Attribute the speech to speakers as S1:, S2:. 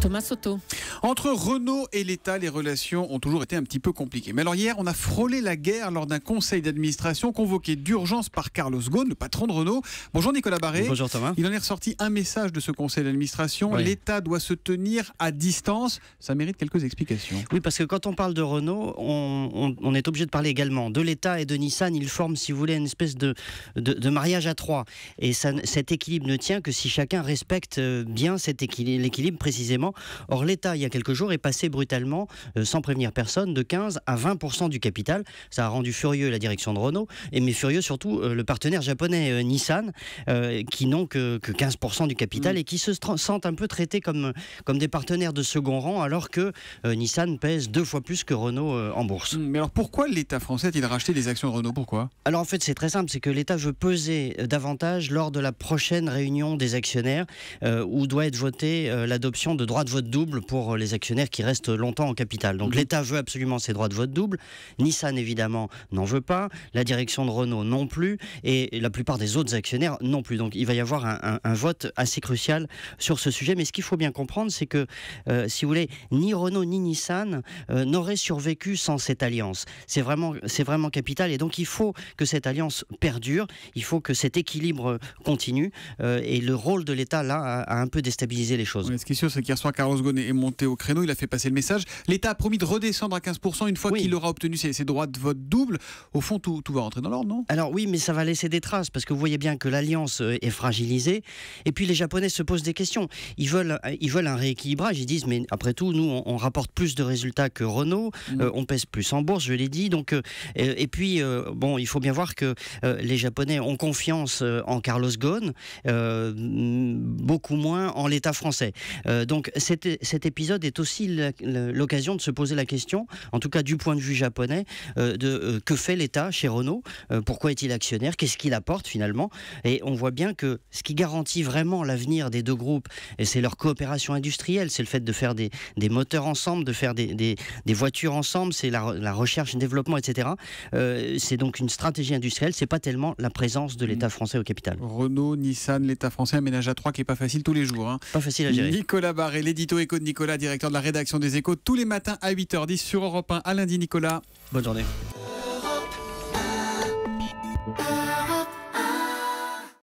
S1: Thomas Soto.
S2: Entre Renault et l'État, les relations ont toujours été un petit peu compliquées. Mais alors hier, on a frôlé la guerre lors d'un conseil d'administration convoqué d'urgence par Carlos Ghosn, le patron de Renault. Bonjour Nicolas Barré.
S3: Bonjour Thomas.
S2: Il en est ressorti un message de ce conseil d'administration.
S3: Oui.
S2: L'État doit se tenir à distance. Ça mérite quelques explications.
S3: Oui, parce que quand on parle de Renault, on est obligé de parler également de l'État et de Nissan. Ils forment, si vous voulez, une espèce de mariage à trois. Et cet équilibre ne tient que si chacun respecte bien l'équilibre précisément. Or, l'État, il y a quelques jours, est passé brutalement, sans prévenir personne, de 15 à 20% du capital. Ça a rendu furieux la direction de Renault, mais furieux surtout le partenaire japonais Nissan, qui n'ont que 15% du capital et qui se sentent un peu traités comme des partenaires de second rang, alors que Nissan pèse 2 fois plus que Renault en bourse.
S2: Mais alors pourquoi l'État français a-t-il racheté des actions de Renault? Pourquoi?
S3: Alors en fait c'est très simple, c'est que l'État veut peser davantage lors de la prochaine réunion des actionnaires où doit être votée l'adoption de droits de vote double pour les actionnaires qui restent longtemps en capital. Donc l'État veut absolument ces droits de vote double, Nissan évidemment n'en veut pas, la direction de Renault non plus, et la plupart des autres actionnaires non plus. Donc il va y avoir un vote assez crucial sur ce sujet, mais ce qu'il faut bien comprendre, c'est que si vous voulez, ni Renault ni Nissan n'auraient survécu sans cette alliance. C'est vraiment capital, et donc il faut que cette alliance perdure, il faut que cet équilibre continue, et le rôle de l'État là a un peu déstabilisé les choses.
S2: Ouais, ce qui est sûr, c'est qu'hier soir, Carlos Ghosn est monté au créneau, il a fait passer le message. L'État a promis de redescendre à 15% une fois qu'il aura obtenu ses droits de vote double. Au fond, tout va rentrer dans l'ordre, non?
S3: Alors oui, mais ça va laisser des traces, parce que vous voyez bien que l'alliance est fragilisée, et puis les Japonais se posent des questions. Ils veulent un rééquilibrage, ils disent, mais après tout, nous, on rapporte plus de résultats que Renault, on pèse plus en bourse, je l'ai dit, donc, et puis, bon, il faut bien voir que les Japonais ont confiance en Carlos Ghosn, beaucoup moins en l'État français. Donc cet épisode est aussi l'occasion de se poser la question, en tout cas du point de vue japonais, de que fait l'État chez Renault, pourquoi est-il actionnaire, qu'est-ce qu'il apporte finalement, et on voit bien que ce qui garantit vraiment l'avenir des deux groupes, et c'est leur coopération industrielle, c'est le fait de faire des moteurs ensemble, de faire des voitures ensemble, c'est la recherche et développement, etc. C'est donc une stratégie industrielle, c'est pas tellement la présence de l'État français au capital.
S2: Renault, Nissan, l'État français, un ménage à trois qui n'est pas facile tous les jours. Hein.
S3: Pas facile à gérer.
S2: Nicolas Barré, l'édito Éco de Nicolas, directeur de la rédaction des Échos, tous les matins à 8h10 sur Europe 1. À lundi, Nicolas.
S3: Bonne journée.